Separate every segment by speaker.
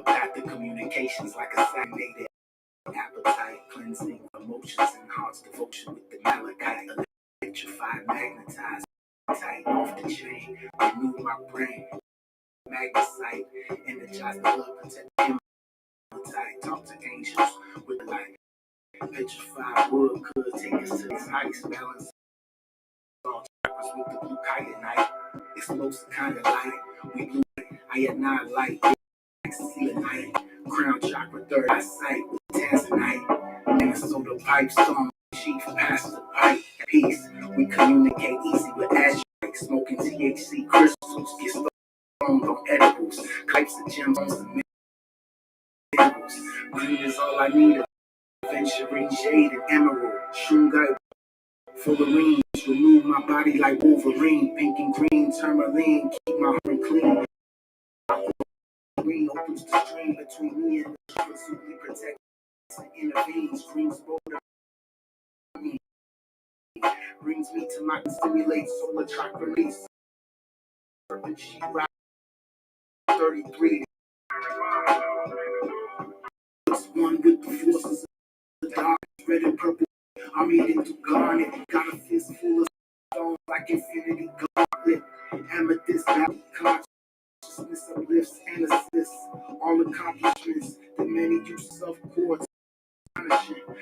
Speaker 1: Path to communications like a stagnated appetite, cleansing emotions and heart's devotion with the malachite, electrified, magnetized, tight off the chain, renew my brain, magnesite, energize the blood, protect him, tight, talk to angels with the light, petrified wood could take us to these heights, balance all chakras with the blue kyanite, explosive kind of light, we blue, I had not light, selenite, crown chakra, third eyesight with tanzanite, Minnesota pipe song, chief past the pipe, peace, we communicate easy with asteroids, smoking THC crystals, get stoned on edibles, types of gems on some minerals, green is all I need, aventurine jade and emerald, shungite, fullerene, renew my body like Wolverine, pink and green, tourmaline, keep my heart clean, green opens the stream between me and the absolutely protect and intervenes, green border me, brings me to my stimulates solar chakra release, serpent she ride 33, it's one with the forces of the dark, red and purple, I'm eating to garnet, got a fist full of stones like infinity gauntlet, amethyst, valley, consciousness uplifts and assists, all accomplishments, the many uses of quartz,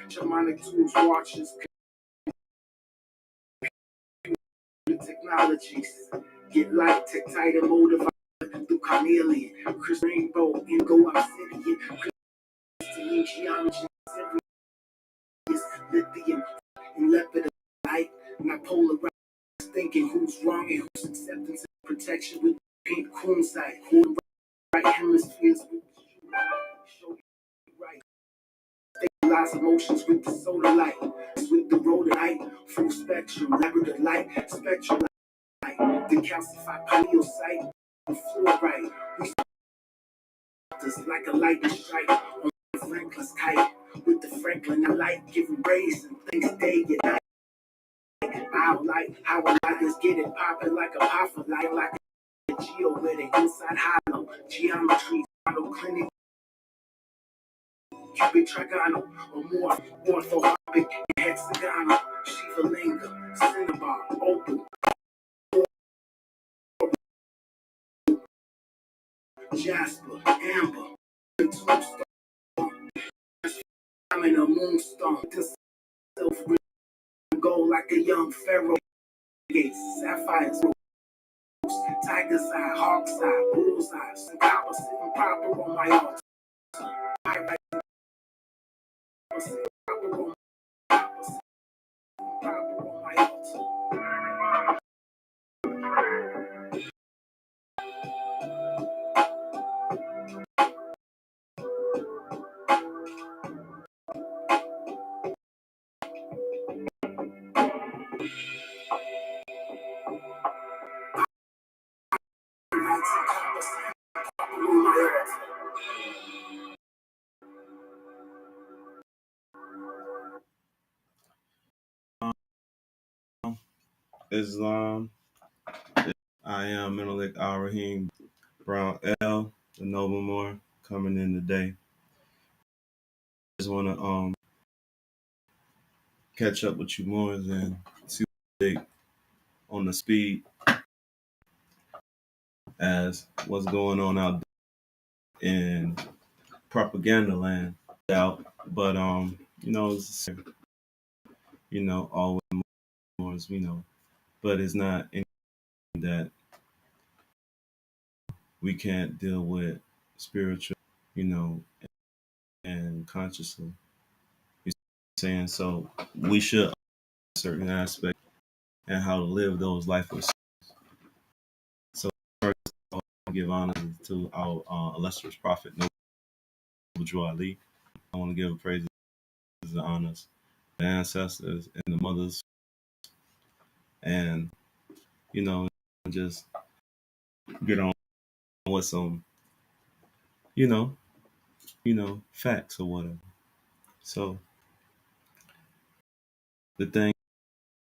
Speaker 1: shamanic tools, watches, technologies, get light, tech tight and motivated through chameleon, Chris Rainbow, Indigo Obsidian, crystalline geometry, Sirius, lithium, and leopard light, not polarized, thinking who's wrong and who's acceptance and protection with pink coon sight, who right hemispheres with show you right, stabilize emotions with the solar light, with the rhodolite, full spectrum, labyrinth light, spectral light, decalcified paleocyte, fluorite, we just like a lightning strike on Franklin's kite, with the Franklin I like giving rays and things day and night. I like how a lighters get it popping like a puffer light, like a geo with it inside hollow geometry, clinic, cubic trigonal, or more orthorhombic, hexagonal, Shiva Linga, Cinnabar, open, jasper, amber, tombstone, I'm in a moonstone, this self go like a young pharaoh, gates, sapphires, tiger's eye, hawk's eye, bull's eye, some copper sitting proper on my altar. I like sitting proper on my altar.
Speaker 2: Islam. I am Menelik Al Rahim Brown L, the Noble Moor, coming in today. Just want to catch up with you more and see on the speed as what's going on out in propaganda land out. But it's, always more as we know. But it's not anything that we can't deal with spiritual, and consciously. You saying so we should certain aspects and how to live those life lessons. So first, I want to give honor to our illustrious prophet, Noble Ali. I want to give praises and honors to the ancestors and the mothers, and just get on with some, you know, facts or whatever. So the thing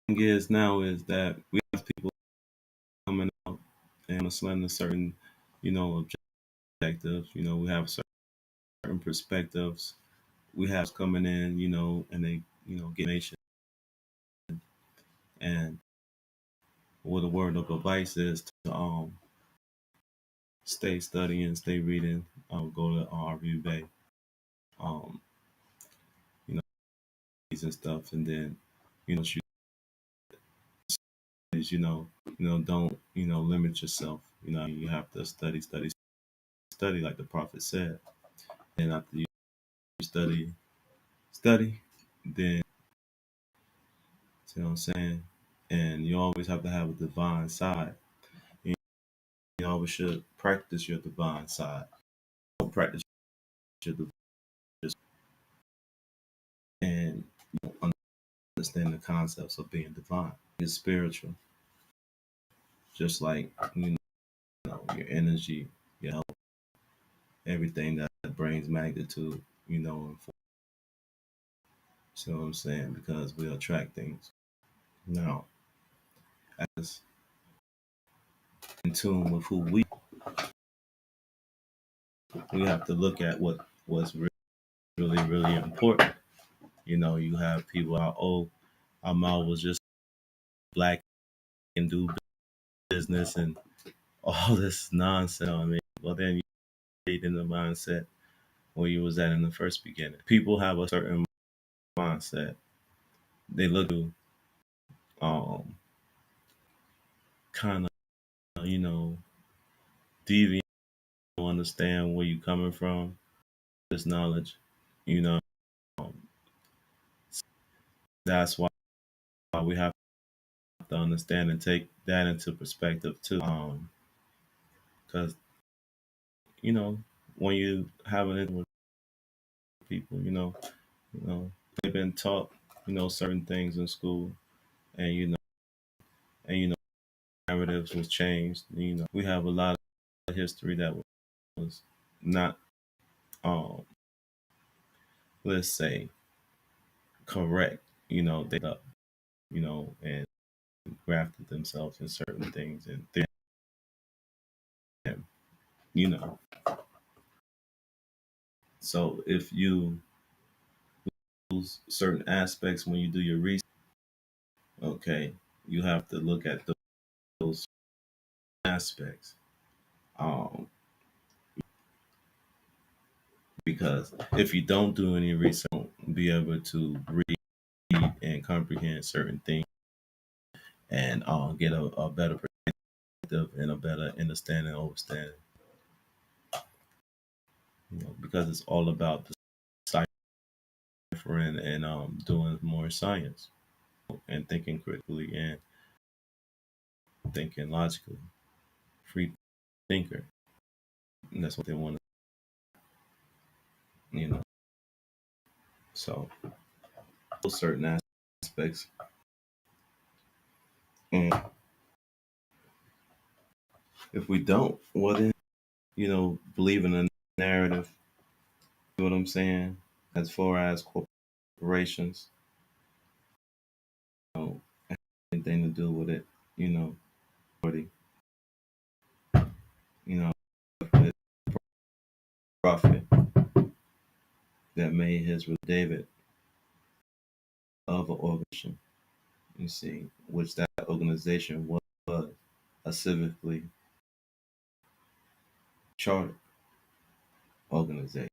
Speaker 2: thing is now is that we have people coming out and slender certain, objectives. We have certain perspectives. We have coming in, and they, get nation. And what a word of advice is to stay studying, stay reading, go to Review Bay, um, you know, and stuff, and then, shoot, don't, limit yourself. You have to study, study, study, like the prophet said. And after you study, study, then, you know what I'm saying? And you always have to have a divine side. You always should practice your divine side. Don't practice your divine and understand the concepts of being divine. It's spiritual, just like your energy, your health, everything that brings magnitude. And see what I'm saying? Because we attract things. Now, as in tune with who we have to look at what's really, really important. You have people out, oh, our mouth was just black and do business and all this nonsense. I mean, well, then you stayed in the mindset where you was at in the first beginning. People have a certain mindset. They look to um, kind of, deviant, understand where you're coming from, this knowledge, you know. Um, that's why we have to understand and take that into perspective too. Because, when you have an with people, they've been taught, certain things in school, and and narratives was changed. We have a lot of history that was not, um, let's say, correct. They up, and grafted themselves in certain things, and then, you know. So if you lose certain aspects when you do your research, okay, you have to look at those aspects. Um, because if you don't do any research, you won't be able to read and comprehend certain things and get a better perspective and a better understanding, overstanding. Because it's all about the ciphering and doing more science and thinking critically and thinking logically. Free thinker. And that's what they want to, So certain aspects. And if we don't, well then, believe in a narrative, you know what I'm saying? As far as corporations, know, anything to do with it, already, you know, the prophet that made his with David of an organization, you see, which that organization was a civically chartered organization.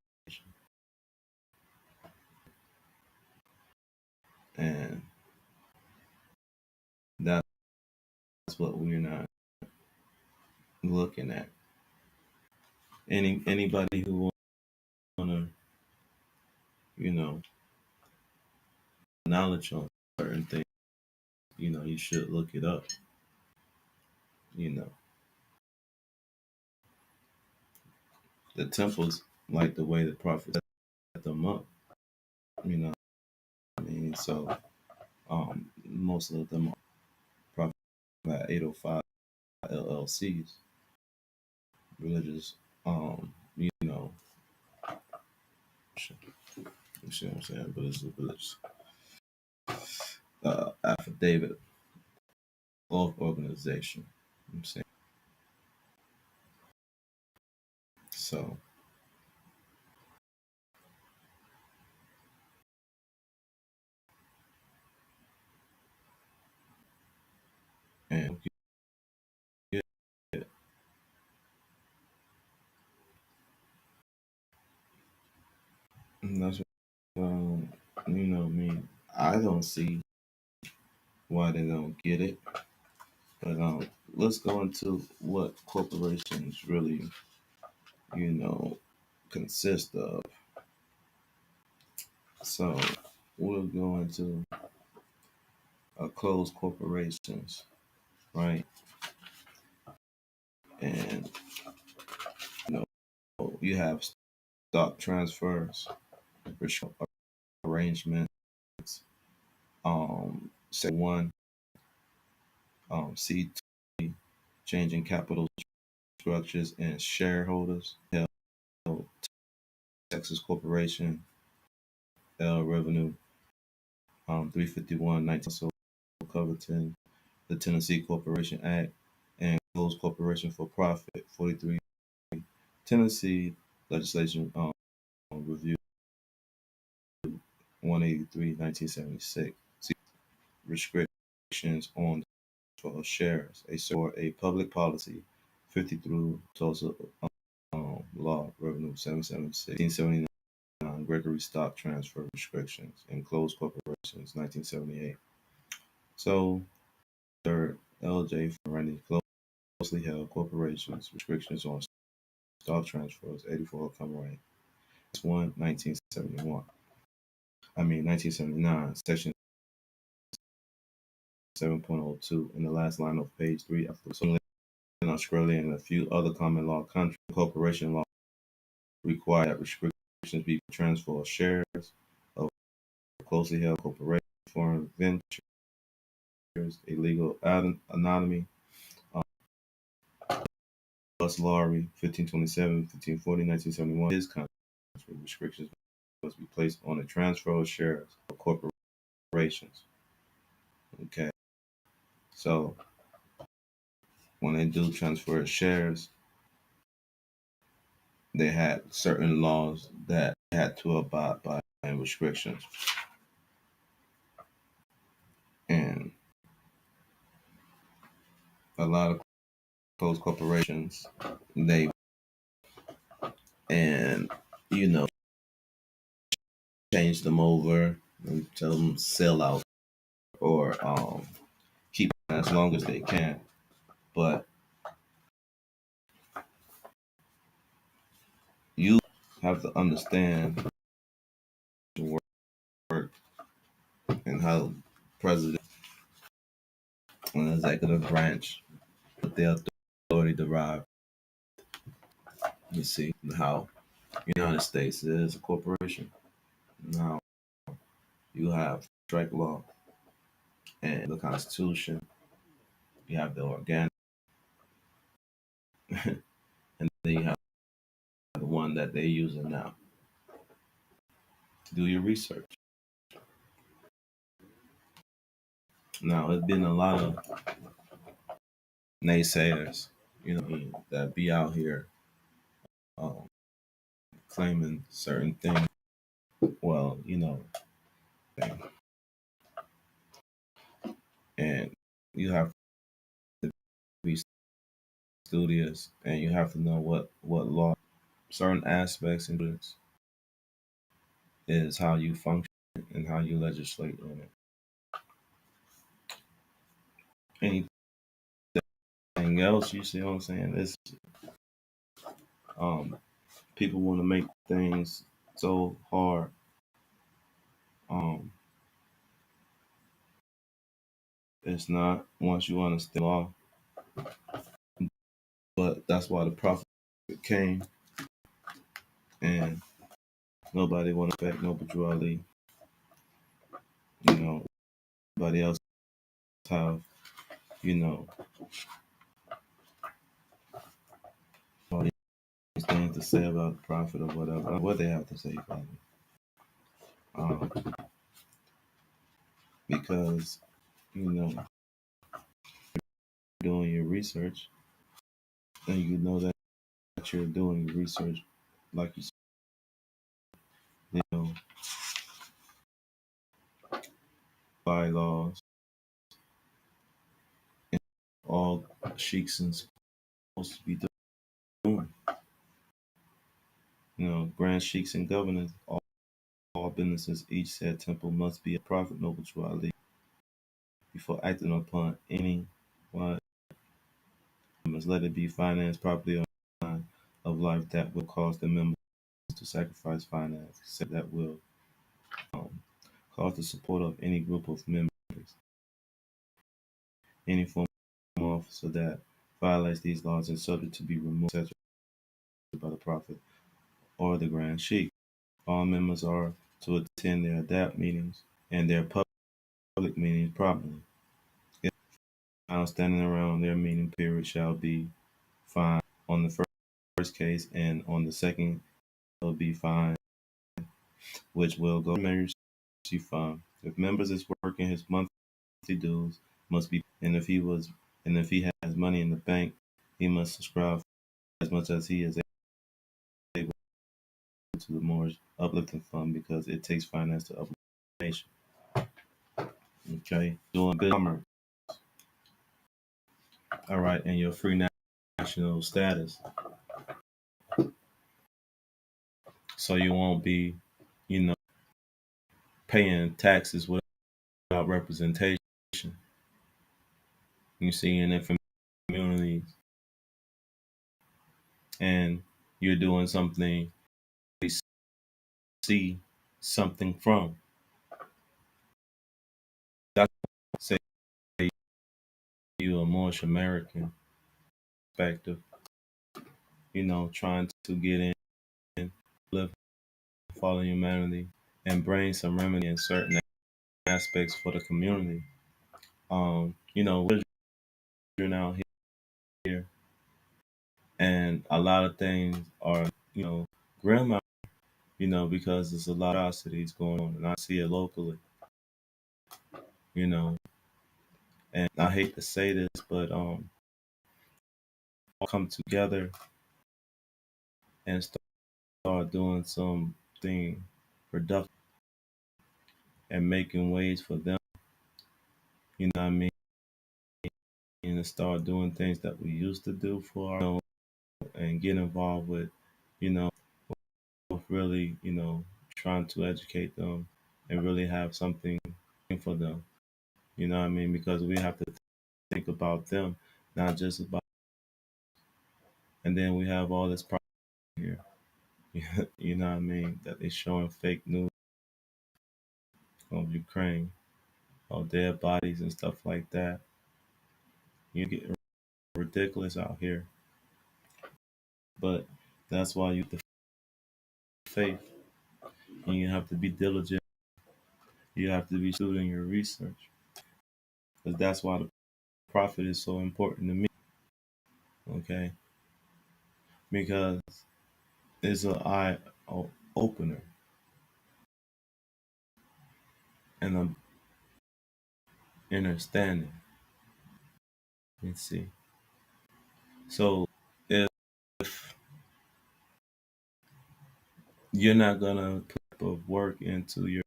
Speaker 2: And that's what we're not looking at. Anybody who wanna, you know, knowledge on certain things, you should look it up. You know, the temples, like the way the prophet set them up. I mean, so most of them are prophet at 805 LLCs, religious, you see what I'm saying? But it's a religious affidavit of organization. I'm saying so. And that's um, me. I don't see why they don't get it, but let's go into what corporations really, you know, consist of. So we'll go into closed corporations, right? And you know, you have stock transfers, arrangements, say one, C changing capital structures and shareholders. Held Texas Corporation, L Revenue, 351, 19, also covered in the Tennessee Corporation Act, and closed corporation for profit, 43, Tennessee legislation review 183, 1976. See, restrictions on for shares, a public policy, 50 through Tulsa Law Revenue 776, 1979, Gregory Stock Transfer Restrictions and Closed Corporations, 1978. So, third, LJ for running closely held corporations, restrictions on stock transfers, 84 Comrade. 1, 1971. 1979, Section 7.02, in the last line of page 3, after in Australia and a few other common law countries, corporation law require that restrictions be transfer of shares of closely held corporation, foreign ventures, illegal anonymity, um, plus Lowry, 1527, 1540, 1971. His country restrictions must be placed on the transfer of shares of corporations. Okay, so when they do transfer of shares, they had certain laws that had to abide by and restrictions. And a lot of closed corporations, they and you know change them over and tell them sell out or keep them as long as they can. But you have to understand the work and how president and executive branch with their authority derived. You see how the United States is a corporation. Now you have strike law and the Constitution. You have the organic, and then you have the one that they're using now. Do your research. Now, there's been a lot of naysayers, that be out here um, claiming certain things. Well, and you have to be studious, and you have to know what law, certain aspects in this is how you function and how you legislate on it. Anything else, you see what I'm saying? It's um, people want to make things so hard. Um, it's not once you understand law, but that's why the prophet came, and nobody want to affect no Badrali. Nobody else have, you know, all these things to say about the prophet or whatever. What they have to say about it. Um, because, you know, doing your research, and you know that you're doing your research, like you said, you know, bylaws, and all sheiks and supposed to be doing. You know, grand sheiks and governors, all businesses, each said temple must be a prophet noble to Ali before acting upon any one. Must let it be financed properly on the line of life that will cause the members to sacrifice finance, except that will um, cause the support of any group of members, any form of officer that violates these laws is subject to be removed, etc., by the prophet or the grand sheikh. All members are to attend their adapt meetings and their public meetings properly. If found standing around their meeting period shall be fined on the first case, and on the second will be fined, which will go to the emergency fund. If members is working, his monthly dues must be, and if he has money in the bank, he must subscribe as much as he is able to the Moorish uplifting fund, because it takes finance to uplift the nation. Okay, doing good commerce. All right, and your free national status, so you won't be, you know, paying taxes without representation. You see, in different communities, and you're doing something we see something from. That's say you a Moorish American perspective, you know, trying to get in, live, follow humanity, and bring some remedy in certain aspects for the community. You know, we're children out here, and a lot of things are, you know, grim out, you know, because there's a lot of atrocities going on, and I see it locally, you know. And I hate to say this, but all come together and start doing something productive and making ways for them, you know what I mean? And start doing things that we used to do for our own, and get involved with, you know, with really, you know, trying to educate them and really have something for them, you know what I mean? Because we have to think about them, not just about, and then we have all this problem here, you know what I mean? That they showing fake news of Ukraine, of dead bodies and stuff like that. You get ridiculous out here, but that's why you have to faith, and you have to be diligent. You have to be doing your research, because that's why the prophet is so important to me. Okay, because it's an eye opener and an understanding. Let's see. So if you're not gonna put of work into your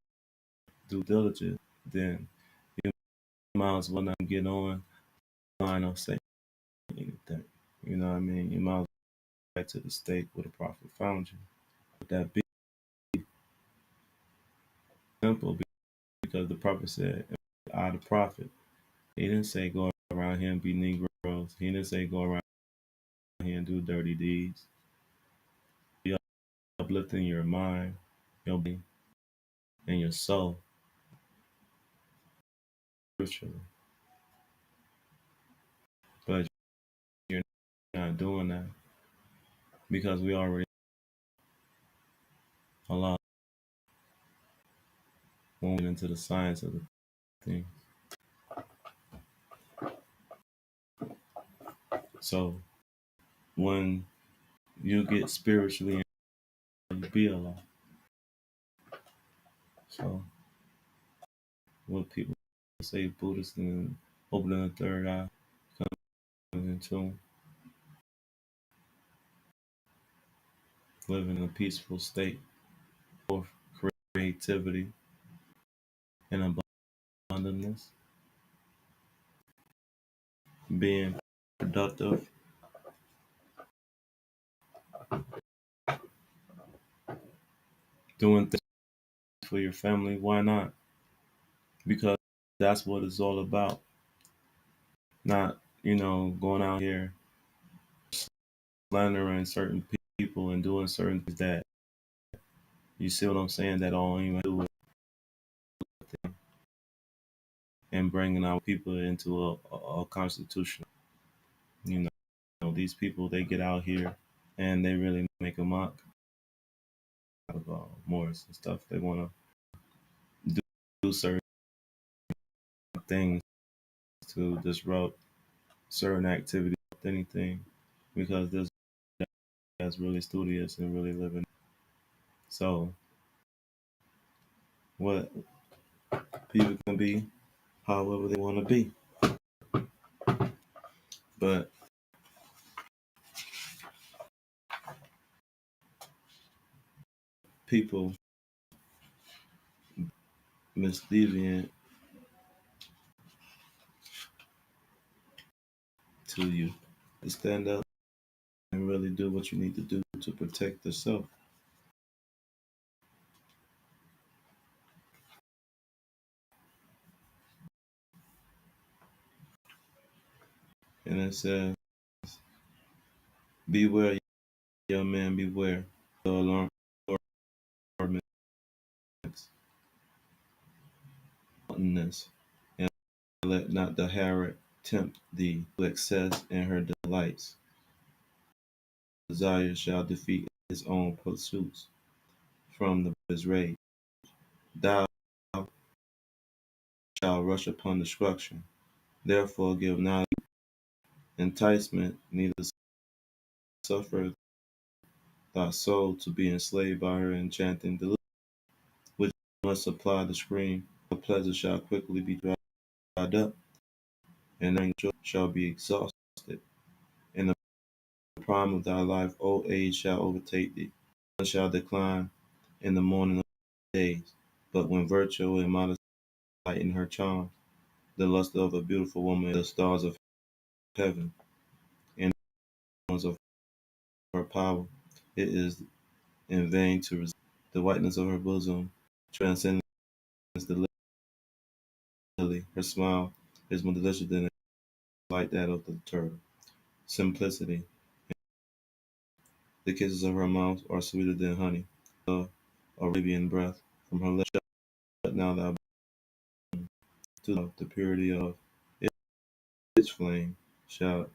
Speaker 2: due diligence, then you might as well not get on line or say anything. You know what I mean? You might as well go back to the state where the prophet found you. Would that be simple? Because the prophet said, "I the prophet." He didn't say go around here and be Negroes. He didn't say go around here and do dirty deeds. Be uplifting your mind, your body, and your soul spiritually. But you're not doing that, because we already a lot when we get into the science of the thing. So when you get spiritually, you be a lot. So what people say, Buddhists and opening the third eye, in tune, living in a peaceful state of creativity and abundance, being productive, doing things for your family. Why not? Because that's what it's all about. Not, going out here slandering certain people and doing certain things that, you see what I'm saying, that all even do with them, and bringing our people into a constitution. You these people, they get out here and they really make a mock out of Morris and stuff. They want to do certain things to disrupt certain activities, anything, because this that's really studious and really living. So what people can be however they want to be, but people misdeviant to you to stand up and really do what you need to do to protect yourself. And it says, beware, young man, beware the alarm wantonness, and let not the harlot tempt thee to excess in her delights. Desire shall defeat his own pursuits from his rage. Thou shalt rush upon destruction. Therefore give not enticement, neither suffer thy soul to be enslaved by her enchanting delusion, which must supply the screen. The pleasure shall quickly be dried up, and then joy shall be exhausted. In the prime of thy life, old age shall overtake thee. Sun shall decline in the morning of days. But when virtue and modesty lighten her charms, the lust of a beautiful woman, the stars of heaven, and the ones of her power, it is in vain to resist. The whiteness of her bosom transcends the lily. Her smile is more delicious than like that of the turtle. Simplicity. The kisses of her mouth are sweeter than honey. The Arabian breath from her lips. Shut now thou to love, the purity of its flame. Shout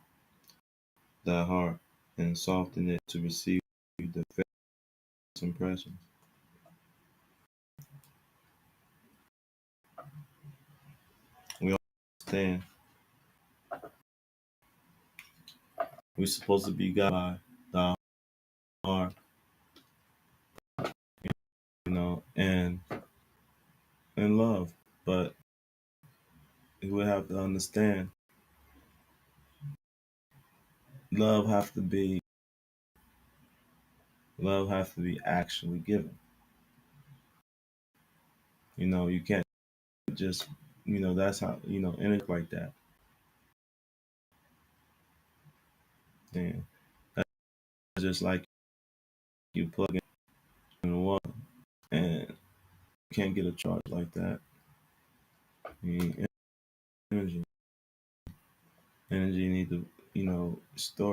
Speaker 2: thy heart and soften it to receive the first impressions. We understand we're supposed to be guided by the heart, and love. But we have to understand love have to be actually given. You can't just that's how energy like that. And that's just like you plug in the water and you can't get a charge like that. You need energy. Energy need to, store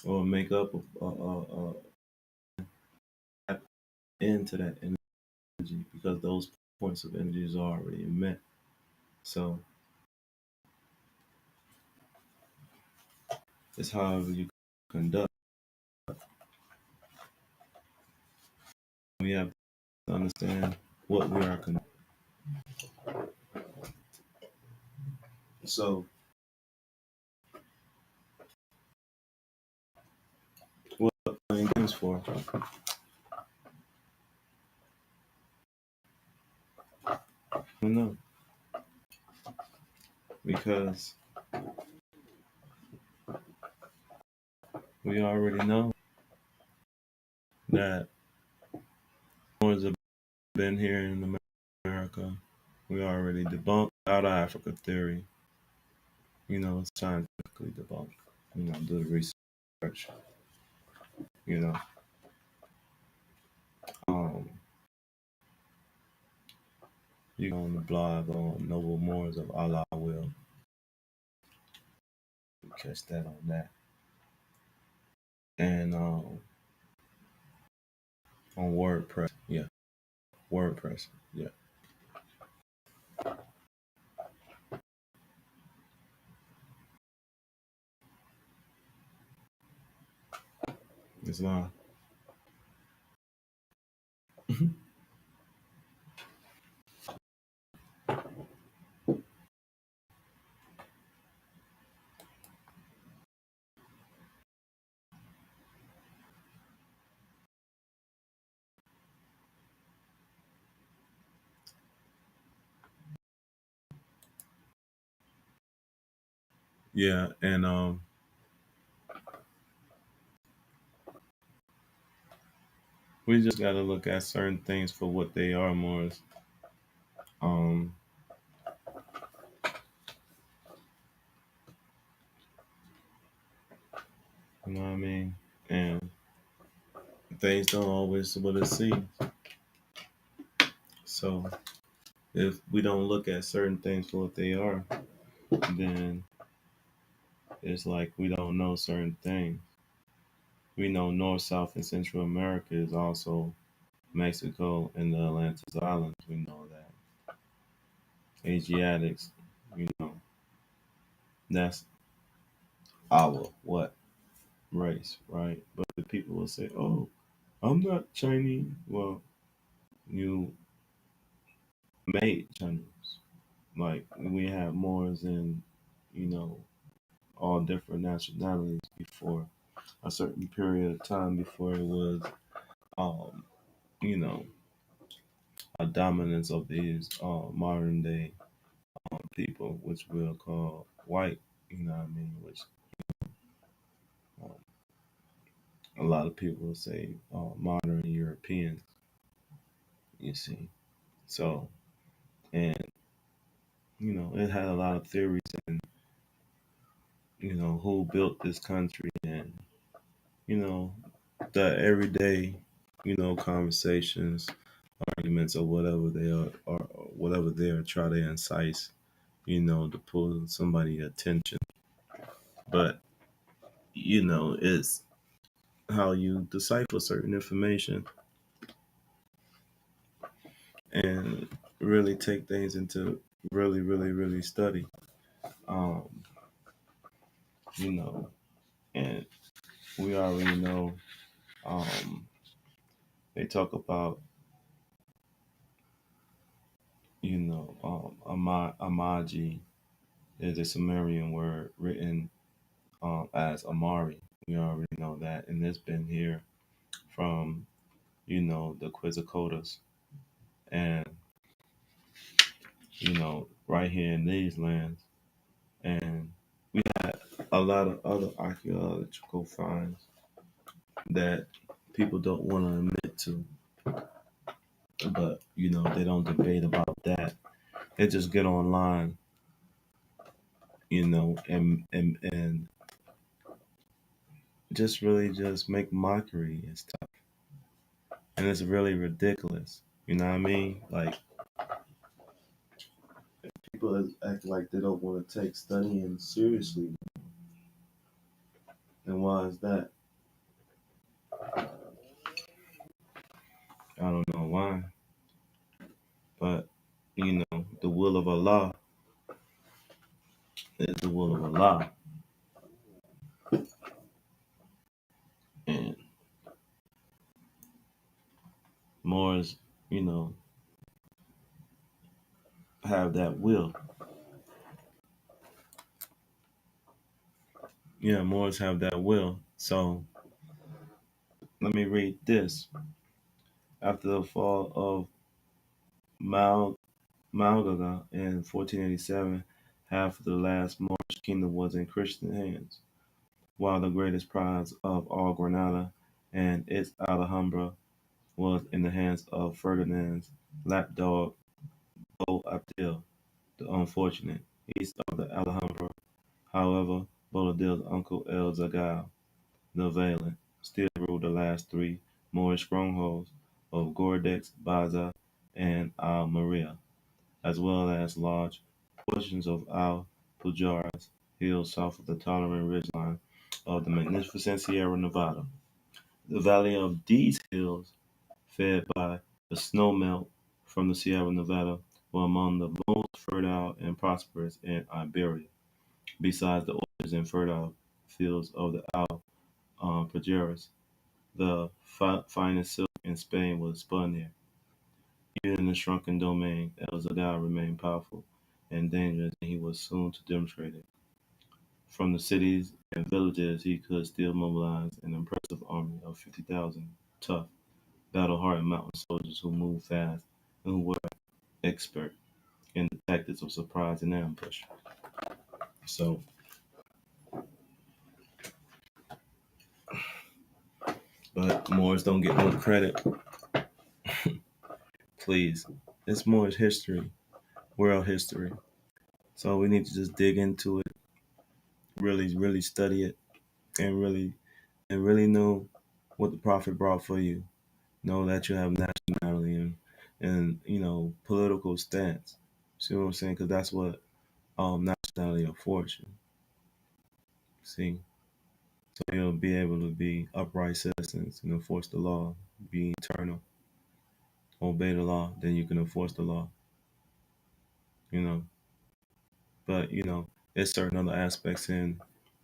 Speaker 2: or make up tap into that energy, because those points of energy is already met. So it's however you conduct. We have to understand what we are conducting. So what playing games for? I don't know. because we already know that Moors have been here in America. We already debunked out of Africa theory. It's scientifically debunked. Do the research. You know, um, you go on the blog on Noble Moors of Allah will catch that on that, and on WordPress, yeah, WordPress, yeah, Islam. Yeah, and we just got to look at certain things for what they are, more. Um, you know what I mean? And things don't always what it seems. So if we don't look at certain things for what they are, then it's like we don't know certain things. We know North, South, and Central America is also Mexico and the Atlantis Islands. We know that. Asiatics, you know, that's our what race, right? But the people will say, "Oh, I'm not Chinese." Well, you made Chinese. Like we had Moors and you know all different nationalities before a certain period of time before it was um you know a dominance of these modern day people, which we'll call white. You know what I mean? Which um, a lot of people will say modern Europeans. You see, so and it had a lot of theories and who built this country and you know the everyday conversations, arguments, or whatever they are, or whatever they are try to incite to pull somebody attention. But it's how you decipher certain information and really take things into really, really, really study. Um, you know, and we already know they talk about Amaji is a Sumerian word written as Amari. We already know that, and it's been here from the Quizzicodas, and right here in these lands, and we had a lot of other archaeological finds that people don't want to admit to, but they don't debate about that. They just get online, and just really just make mockery and stuff, and it's really ridiculous. You know what I mean? Like people act like they don't want to take studying seriously, and why is that? I don't know why, but the will of Allah is the will of Allah, and Moors, you know, have that will. Yeah, Moors have that will. So let me read this. After the fall of Mal Malgaga in 1487, half of the last Moorish kingdom was in Christian hands, while the greatest prize of all Granada and its Alhambra was in the hands of Ferdinand's lapdog Bo Abdil, the unfortunate. East of the Alhambra, however, Boabdil's uncle El Zagal, the Valiant, still ruled the last three Moorish strongholds of Gordex, Baza, and Al-Maria, as well as large portions of Al-Pujarras hills south of the tolerant ridgeline of the magnificent Sierra Nevada. The valley of these hills, fed by the snowmelt from the Sierra Nevada, were among the most fertile and prosperous in Iberia, besides the orchards and fertile fields of the Alpujarras. The finest silk in Spain was spun here. Even in the shrunken domain, El Zadar remained powerful and dangerous, and he was soon to demonstrate it. From the cities and villages, he could still mobilize an impressive army of 50,000 tough, battle-hardened mountain soldiers who moved fast and who were expert in the tactics of surprise and ambush. So, but Moors don't get no credit, please. It's Moorish history, world history. So we need to just dig into it, really, really study it, and really know what the prophet brought for you. Know that you have nationality and political stance. See what I'm saying? Because that's what nationality affords you. See, so you'll be able to be upright citizens and enforce the law, be eternal, obey the law. Then you can enforce the law. You know, but there's certain other aspects in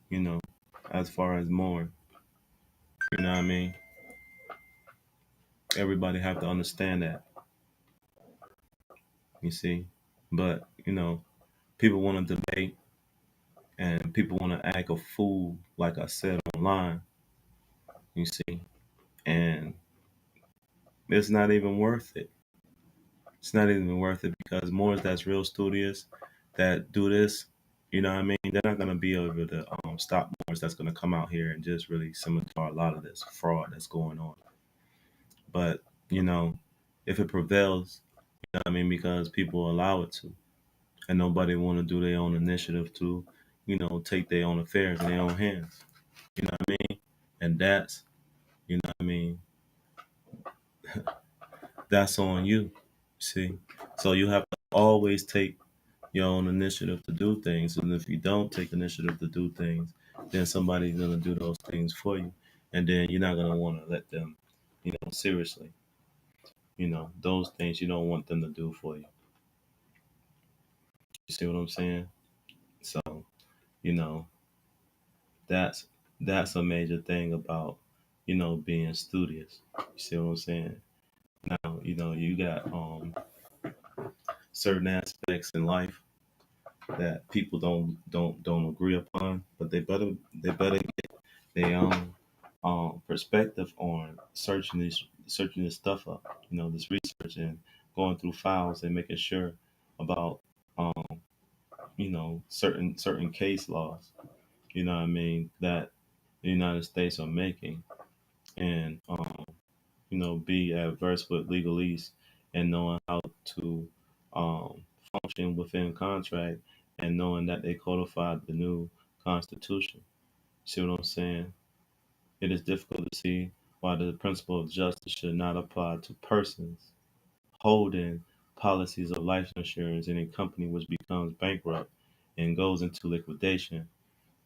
Speaker 2: you know as far as more. You know what I mean? Everybody have to understand that. You see, but people want to debate and people want to act a fool, like I said online. You see, and it's not even worth it. It's not even worth it because Moors that's real studious that do this, you know what I mean? They're not gonna be able to stop Moors that's gonna come out here and just really scimitar a lot of this fraud that's going on. But if it prevails, you know what I mean, because people allow it to, and nobody want to do their own initiative to, take their own affairs in their own hands. You know what I mean? And that's, you know what I mean, that's on you. See, so you have to always take your own initiative to do things, and if you don't take initiative to do things, then somebody's gonna do those things for you, and then you're not gonna want to let them, seriously. Those things you don't want them to do for you. You see what I'm saying? So, you know, that's that's a major thing about, being studious. You see what I'm saying? Now, you got certain aspects in life that people don't agree upon, but they better get their own perspective on searching this stuff up. This research and going through files and making sure about certain case laws. You know what I mean, that the United States are making, and be adverse with legalese and knowing how to um, function within contract and knowing that they codified the new constitution. See what I'm saying? It is difficult to see why the principle of justice should not apply to persons holding policies of life insurance in a company which becomes bankrupt and goes into liquidation.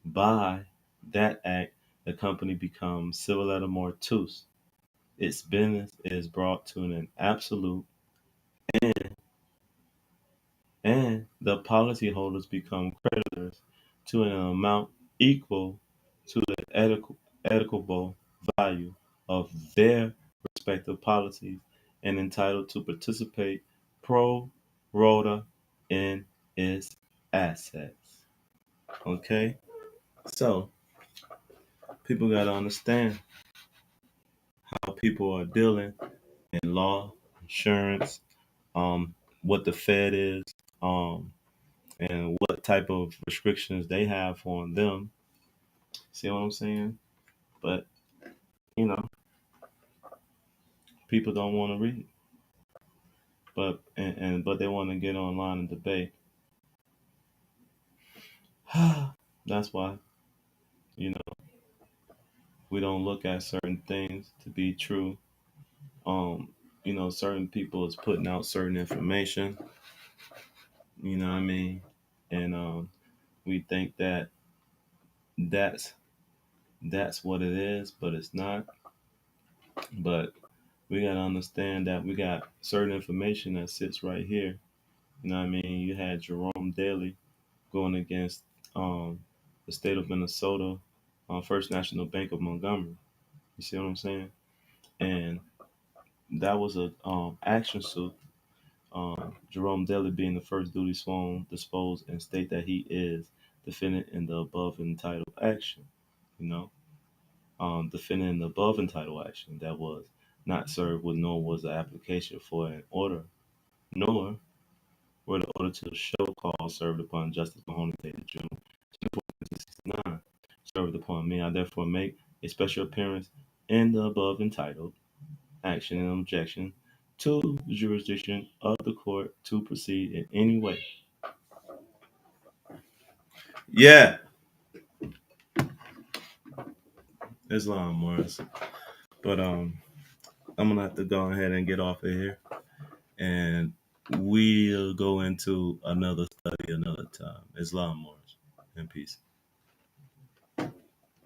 Speaker 2: By that act, the company becomes civil mortuus. Its business is brought to an absolute end, and the policyholders become creditors to an amount equal to the equitable value of their respective policies and entitled to participate pro rata in its assets. Okay? So, people got to understand how people are dealing in law, insurance, what the Fed is, um, and what type of restrictions they have on them. See what I'm saying? But you know, people don't want to read, but they want to get online and debate. That's why you know we don't look at certain things to be true. Um, certain people is putting out certain information. You know what I mean? And we think that that's that's what it is, but it's not. But we gotta understand that we got certain information that sits right here. You know what I mean? You had Jerome Daly going against um, the state of Minnesota, First National Bank of Montgomery. You see what I'm saying? And that was a action suit. Jerome Daly being the first duty sworn, dispose, and state that he is defendant in the above entitled action. You know, defendant in the above entitled action that was not served with, nor was the application for an order, nor were the order to show cause served upon Justice Mahoney dated June 1969 served upon me. I therefore make a special appearance in the above entitled action and objection to the jurisdiction of the court to proceed in any way. Yeah, Islam Morris. But I'm gonna have to go ahead and get off of here, and we'll go into another study another time. Islam Morris. In peace.